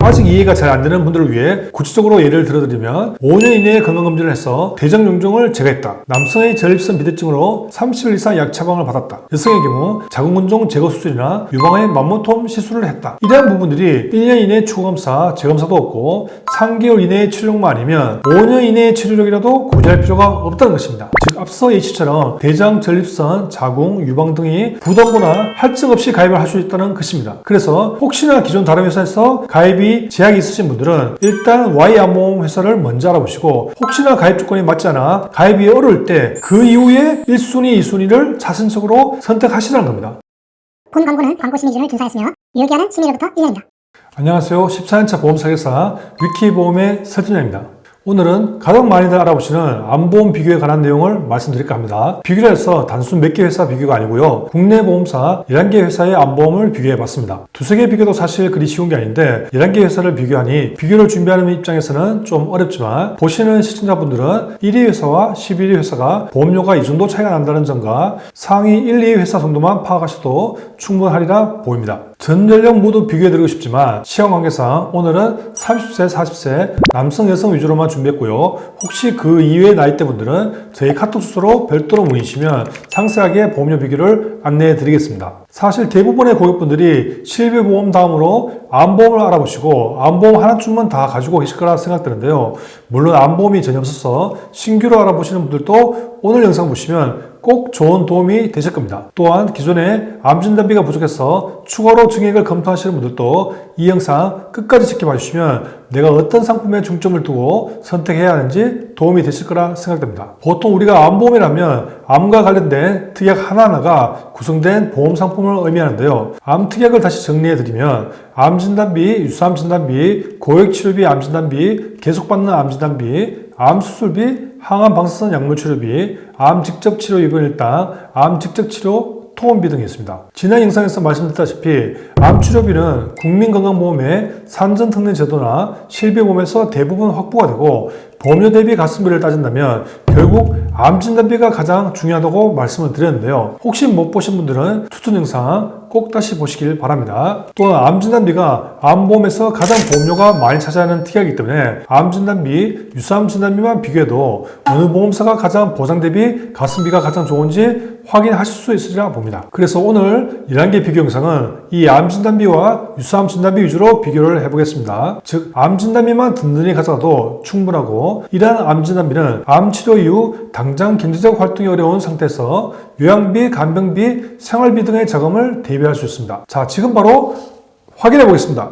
아직 이해가 잘 안 되는 분들을 위해 구체적으로 예를 들어드리면 5년 이내에 건강검진을 해서 대장용종을 제거했다. 남성의 전립선 비대증으로 30일 이상 약 처방을 받았다. 여성의 경우 자궁근종 제거 수술이나 유방의 맘모톰 시술을 했다. 이러한 부분들이 1년 이내 추가검사, 재검사도 없고 3개월 이내의 치료력만 아니면 5년 이내의 치료력이라도 고지할 필요가 없다는 것입니다. 즉 앞서 H처럼 대장, 전립선, 자궁, 유방 등이 부담보나 할증 없이 가입을 할 수 있다는 것입니다. 그래서 혹시나 기존 다른 회사에서 가입이 제약이 있으신 분들은 일단 Y암보험 회사를 먼저 알아보시고 혹시나 가입 조건이 맞지 않아 가입이 어려울 때 그 이후에 1순위, 2순위를 자선적으로 선택하시라는 겁니다. 본 광고는 광고 심의 기준을 준수하였으며 유효기한은 심의로부터 1년입니다. 안녕하세요. 14년차 보험사계사 위키보험의 서진영입니다. 오늘은 가장 많이들 알아보시는 암보험 비교에 관한 내용을 말씀드릴까 합니다. 비교를 해서 단순 몇 개 회사 비교가 아니고요. 국내 보험사 11개 회사의 암보험을 비교해봤습니다. 두세 개 비교도 사실 그리 쉬운 게 아닌데 11개 회사를 비교하니 비교를 준비하는 입장에서는 좀 어렵지만 보시는 시청자분들은 1위 회사와 11위 회사가 보험료가 이 정도 차이가 난다는 점과 상위 1, 2위 회사 정도만 파악하셔도 충분하리라 보입니다. 전 연령 모두 비교해드리고 싶지만 시간 관계상 오늘은 30세, 40세 남성, 여성 위주로만 준비했고요. 혹시 그 이외의 나이대 분들은 저희 카톡 주소로 별도로 문의주시면 상세하게 보험료 비교를 안내해 드리겠습니다. 사실 대부분의 고객분들이 실비보험 다음으로 암보험을 알아보시고 암보험 하나쯤은 다 가지고 계실 거라 생각되는데요. 물론 암보험이 전혀 없어서 신규로 알아보시는 분들도 오늘 영상 보시면 꼭 좋은 도움이 되실 겁니다. 또한 기존에 암진단비가 부족해서 추가로 증액을 검토하시는 분들도 이 영상 끝까지 지켜봐 주시면 내가 어떤 상품에 중점을 두고 선택해야 하는지 도움이 되실 거라 생각됩니다. 보통 우리가 암보험이라면 암과 관련된 특약 하나하나가 구성된 보험 상품을 의미하는데요. 암 특약을 다시 정리해드리면 암진단비, 유사암진단비, 고액치료비 암진단비, 계속받는 암진단비, 암수술비, 항암방사선 약물치료비, 암 직접 치료 입원 일당, 암 직접 치료 통원비 등이 있습니다. 지난 영상에서 말씀드렸다시피 암치료비는 국민건강보험의 산전특례제도나 실비보험에서 대부분 확보가 되고 보험료 대비 가성비를 따진다면 결국 암진단비가 가장 중요하다고 말씀을 드렸는데요. 혹시 못 보신 분들은 추천 영상 꼭 다시 보시길 바랍니다. 또한 암진단비가 암보험에서 가장 보험료가 많이 차지하는 특약이기 때문에 암진단비, 유사암진단비만 비교해도 어느 보험사가 가장 보장 대비 가성비가 가장 좋은지 확인하실 수 있으리라 봅니다. 그래서 오늘 11개 비교 영상은 이 암진단비와 유사암진단비 위주로 비교를 해보겠습니다. 즉 암진단비만 든든히 가져가도 충분하고 이러한 암진단비는 암치료 이후 당장 경제적 활동이 어려운 상태에서 요양비, 간병비, 생활비 등의 자금을 대비할 수 있습니다. 자, 지금 바로 확인해 보겠습니다.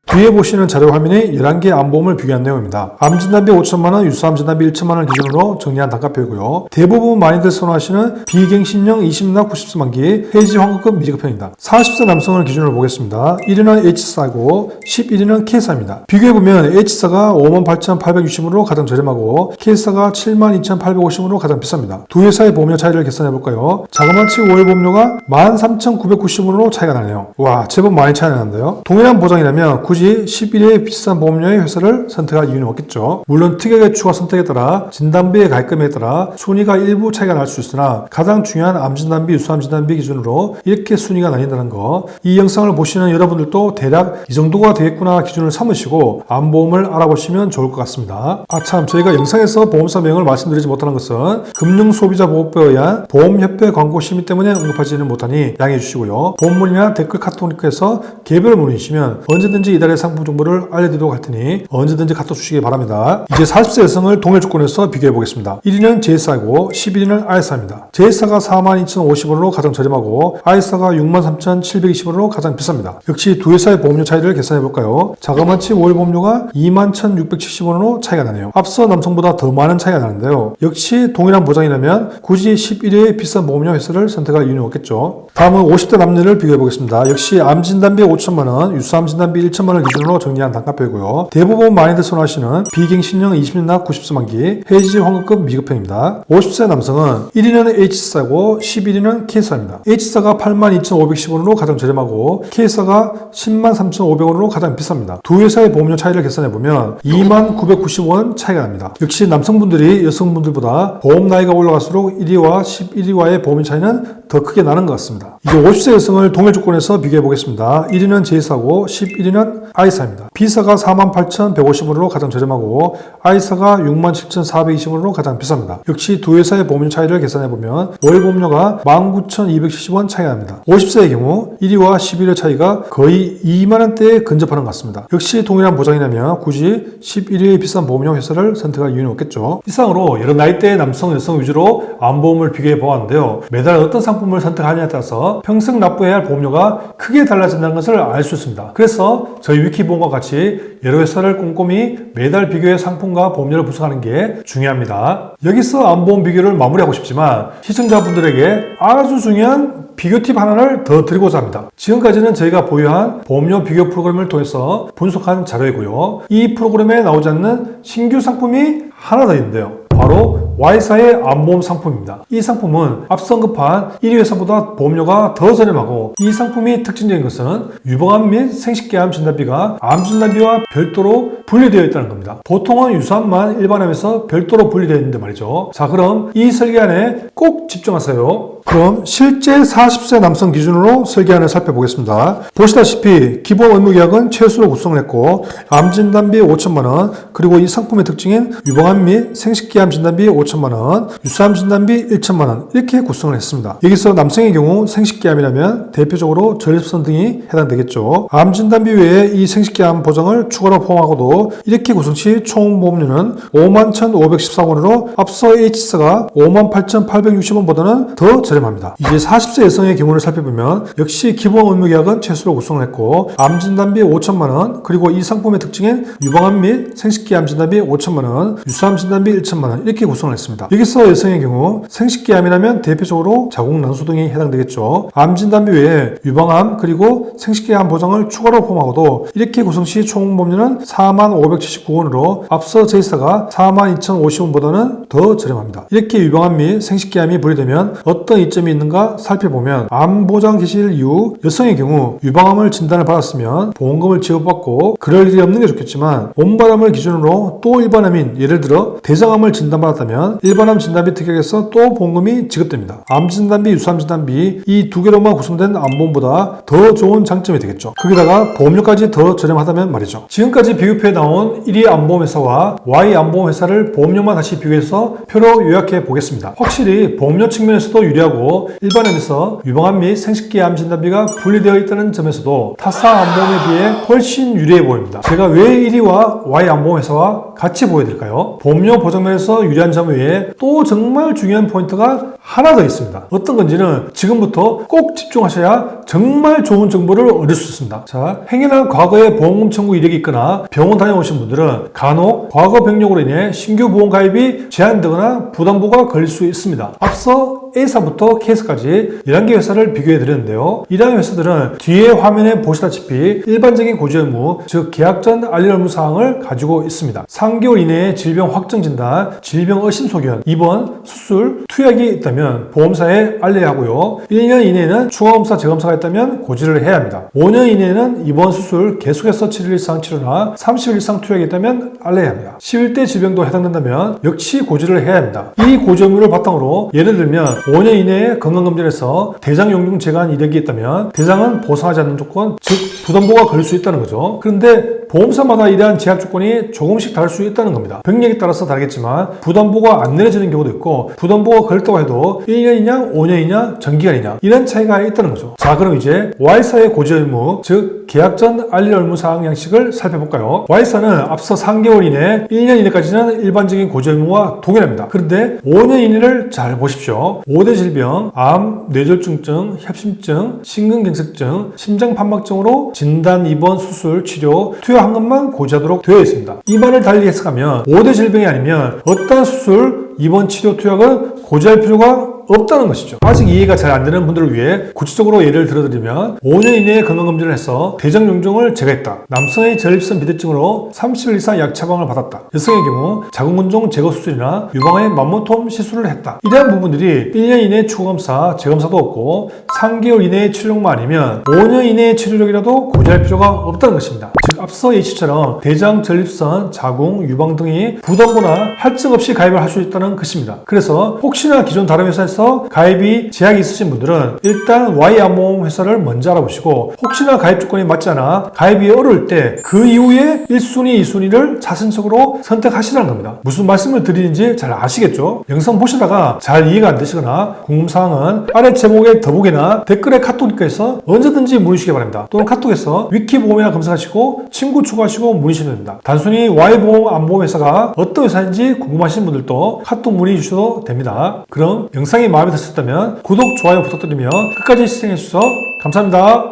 뒤에 보시는 자료 화면이 11개 암보험을 비교한 내용입니다. 암진단비 5천만원, 유사암진단비 1천만원 기준으로 정리한 단가표이고요. 대부분 많이들 선호하시는 비갱신형 20나 90세 만기 폐지 환급금 미지급형입니다. 40세 남성을 기준으로 보겠습니다. 1위는 H사고 11위는 K사입니다. 비교해보면 H사가 58,860원으로 가장 저렴하고 K사가 72,850원으로 가장 비쌉니다. 두 회사의 보험료 차이를 계산해볼까요? 자그마치 월 보험료가 13,990원으로 차이가 나네요. 와, 제법 많이 차이가 나는데요. 동일한 보장이라면 굳이 11회 비싼 보험료의 회사를 선택할 이유는 없겠죠. 물론 특약의 추가 선택에 따라 진단비의 가입금에 따라 순위가 일부 차이가 날 수 있으나 가장 중요한 암진단비, 유사암진단비 기준으로 이렇게 순위가 나뉜다는 거, 이 영상을 보시는 여러분들도 대략 이 정도가 되겠구나 기준을 삼으시고 암보험을 알아보시면 좋을 것 같습니다. 참, 저희가 영상에서 보험사 명을 말씀드리지 못하는 것은 금융소비자보호법에 의한 보험협회 광고 심의 때문에 언급하지는 못하니 양해해 주시고요. 보험문이나 댓글 카톡 링크에서 개별 문의주시면 언제든지 이달의 상품 정보를 알려드리도록 할 테니 언제든지 카톡 주시기 바랍니다. 이제 40세 여성을 동일 조건에서 비교해 보겠습니다. 1위는 J사이고 11위는 I사입니다. J사가 42,050원으로 가장 저렴하고 I사가 63,720원으로 가장 비쌉니다. 역시 두 회사의 보험료 차이를 계산해 볼까요? 자그마치 월 보험료가 21,670원으로 차이가 나네요. 앞서 남성보다 더 많은 차이가 나는데요. 역시 동일한 보장이라면 굳이 11위의 비싼 보험료 회사를 선택할 이유는 없겠죠. 다음은 50대 남녀를 비교해 보겠습니다. 역시 암진단비 5천만원, 유사암진단비 1천만원 병원을 기준으로 정리한 단가표이고요. 대부분 많이들 선호하시는 비갱신형 20년 납 90세만기 해지 환급급 미급형입니다. 50세 남성은 1위는 H사고 11위는 K사입니다. H사가 82,510원으로 가장 저렴하고 K사가 103,500원으로 가장 비쌉니다. 두 회사의 보험료 차이를 계산해보면 29,990원 차이가 납니다. 역시 남성분들이 여성분들보다 보험 나이가 올라갈수록 1위와 11위와의 보험료 차이는 더 크게 나는 것 같습니다. 이제 50세 여성을 동일 조건에서 비교해 보겠습니다. 1위는 J사고 11위는 I사입니다. B사가 48,150원으로 가장 저렴하고 I사가 67,420원으로 가장 비쌉니다. 역시 두 회사의 보험료 차이를 계산해 보면 월 보험료가 19,270원 차이가 납니다. 50세의 경우 1위와 11위 차이가 거의 2만원대에 근접하는 것 같습니다. 역시 동일한 보장이라면 굳이 11위의 비싼 보험료 회사를 선택할 이유는 없겠죠. 이상으로 여러 나이대의 남성, 여성 위주로 암보험을 비교해 보았는데요. 매달 어떤 상품을 선택하느냐에 따라서 평생 납부해야 할 보험료가 크게 달라진다는 것을 알 수 있습니다. 그래서 저희 위키보험과 같이 여러 회사를 꼼꼼히 매달 비교해 상품과 보험료를 분석하는 게 중요합니다. 여기서 암보험 비교를 마무리하고 싶지만 시청자분들에게 아주 중요한 비교 팁 하나를 더 드리고자 합니다. 지금까지는 저희가 보유한 보험료 비교 프로그램을 통해서 분석한 자료이고요. 이 프로그램에 나오지 않는 신규 상품이 하나 더 있는데요. 바로 Y사의 암보험 상품입니다. 이 상품은 앞서 언급한 1위 회사보다 보험료가 더 저렴하고 이 상품이 특징적인 것은 유방암 및 생식계암 진단비가 암 진단비와 별도로 분리되어 있다는 겁니다. 보통은 유사암만 일반암에서 별도로 분리되어 있는데 말이죠. 자, 그럼 이 설계안에 꼭 집중하세요. 그럼 실제 40세 남성 기준으로 설계안을 살펴보겠습니다. 보시다시피 기본 의무계약은 최소로 구성을 했고 암 진단비 5천만원, 그리고 이 상품의 특징인 유방암 및 생식기암 진단비 5천만원, 유사암 진단비 1천만원 이렇게 구성을 했습니다. 여기서 남성의 경우 생식기암이라면 대표적으로 전립선 등이 해당되겠죠. 암 진단비 외에 이 생식기암 보장을 추가로 포함하고도 이렇게 구성 시 총 보험료는 51,514원으로 앞서 H사가 58,860원보다는 더 저렴합니다. 이제 40세 여성의 경우를 살펴보면 역시 기본 의무계약은 최소로 구성을 했고 암 진단비 5천만원, 그리고 이 상품의 특징인 유방암 및 생식기암 진단비 5천만원, 유사암 진단비 1천만원 이렇게 구성을 했습니다. 여기서 여성의 경우 생식기암이라면 대표적으로 자궁난소 등이 해당되겠죠. 암 진단비 외에 유방암 그리고 생식기암 보장을 추가로 포함하고도 이렇게 구성 시 총 보험료는 41,579원으로 앞서 J사가 42,050원보다는 더 저렴합니다. 이렇게 유방암 및 생식기암이 분리되면 어떤 이점이 있는가 살펴보면 암 보장 개시일 이후 여성의 경우 유방암을 진단을 받았으면 보험금을 지급받고 그럴 일이 없는 게 좋겠지만 온바람을 기준으로 또 일반암인 예를 들어 대장암을 진단받았다면 일반암 진단비 특약에서 또 보험금이 지급됩니다. 암 진단비, 유사암 진단비 이 두 개로만 구성된 암보험보다 더 좋은 장점이 되겠죠. 거기다가 보험료까지 더 저렴하다면 말이죠. 지금까지 비교표에 나온 1위 암보험회사와 Y 암보험회사를 보험료만 다시 비교해서 표로 요약해 보겠습니다. 확실히 보험료 측면에서도 유리하고 일반암에서 유방암 및 생식기암 진단비가 분리되어 있다는 점에서도 타사 암보험에 비해 훨씬 유리해 보입니다. 제가 왜 1위와 Y 암보험회사와 같이 보여드릴까요? 보험료 보장면에서 유리한 점 외에 또 정말 중요한 포인트가 하나 더 있습니다. 어떤 건지는 지금부터 꼭 집중하셔야 정말 좋은 정보를 얻을 수 있습니다. 자, 행여나 과거에 보험금 청구 이력이 있거나 병원 다녀오신 분들은 간혹 과거 병력으로 인해 신규 보험 가입이 제한되거나 부담보가 걸릴 수 있습니다. 앞서 A사부터 K사까지 11개 회사를 비교해 드렸는데요. 이러한 회사들은 뒤에 화면에 보시다시피 일반적인 고지 의무, 즉 계약 전 알릴 의무 사항을 가지고 있습니다. 3개월 이내에 질병 확정 진단, 질병 의심 소견, 입원, 수술, 투약이 있다면 보험사에 알려야 하고요. 1년 이내에는 추가검사, 재검사가 있다면 고지를 해야 합니다. 5년 이내에는 입원, 수술, 계속해서 7일 이상 치료나 30일 이상 투약이 있다면 알려야 합니다. 11대 질병도 해당된다면 역시 고지를 해야 합니다. 이 고지 의무를 바탕으로 예를 들면 5년 이내에 건강검진에서 대장 용종 재간 이력이 있다면 대장은 보상하지 않는 조건, 즉 부담보가 걸릴 수 있다는 거죠. 그런데 보험사마다 이러한 제약 조건이 조금씩 다를 수 있다는 겁니다. 병력에 따라서 다르겠지만 부담보가 안 내려지는 경우도 있고 부담보가 걸렸다고 해도 1년이냐 5년이냐 정기간이냐 이런 차이가 있다는 거죠. 자, 그럼 이제 Y사의 고지 의무, 즉 계약 전 알릴 의무 사항 양식을 살펴볼까요? Y사는 앞서 3개월 이내 1년 이내까지는 일반적인 고지 의무와 동일합니다. 그런데 5년 이내를 잘 보십시오. 5대 질병, 암, 뇌졸중증, 협심증, 심근경색증, 심장판막증으로 진단, 입원, 수술, 치료, 투여한 것만 고지하도록 되어 있습니다. 이 말을 달리 해석하면 5대 질병이 아니면 어떠한 수술, 입원, 치료, 투약은 고지할 필요가 없다는 것이죠. 아직 이해가 잘 안 되는 분들을 위해 구체적으로 예를 들어드리면 5년 이내에 건강검진을 해서 대장용종을 제거했다. 남성의 전립선 비대증으로 30일 이상 약 처방을 받았다. 여성의 경우 자궁근종 제거 수술이나 유방의 만모톰 시술을 했다. 이러한 부분들이 1년 이내 추가검사, 재검사도 없고 3개월 이내의 치료력만 아니면 5년 이내의 치료력이라도 고지할 필요가 없다는 것입니다. 즉 앞서 예시처럼 대장, 전립선, 자궁, 유방 등이 부담거나 할증 없이 가입을 할 수 있다는 것입니다. 그래서 혹시나 기존 다른 회사에서 가입이 제약이 있으신 분들은 일단 Y암보험 회사를 먼저 알아보시고 혹시나 가입 조건이 맞지 않아 가입이 어려울 때 그 이후에 1순위, 2순위를 자선적으로 선택하시라는 겁니다. 무슨 말씀을 드리는지 잘 아시겠죠? 영상 보시다가 잘 이해가 안 되시거나 궁금사항은 아래 제목의 더보기나 댓글에 카톡 링크에서 언제든지 문의주시기 바랍니다. 또는 카톡에서 위키보험이나 검색하시고 친구 추가하시고 문의주시면 됩니다. 단순히 Y보험, 암보험 회사가 어떤 회사인지 궁금하신 분들도 카톡 문의 주셔도 됩니다. 그럼 영상이 마음에 드셨다면 구독, 좋아요 부탁드리며 끝까지 시청해주셔서 감사합니다.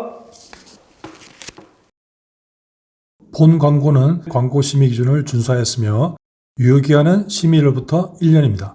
본 광고는 광고 심의 기준을 준수하였으며 유효기한은 심의일로부터 1년입니다.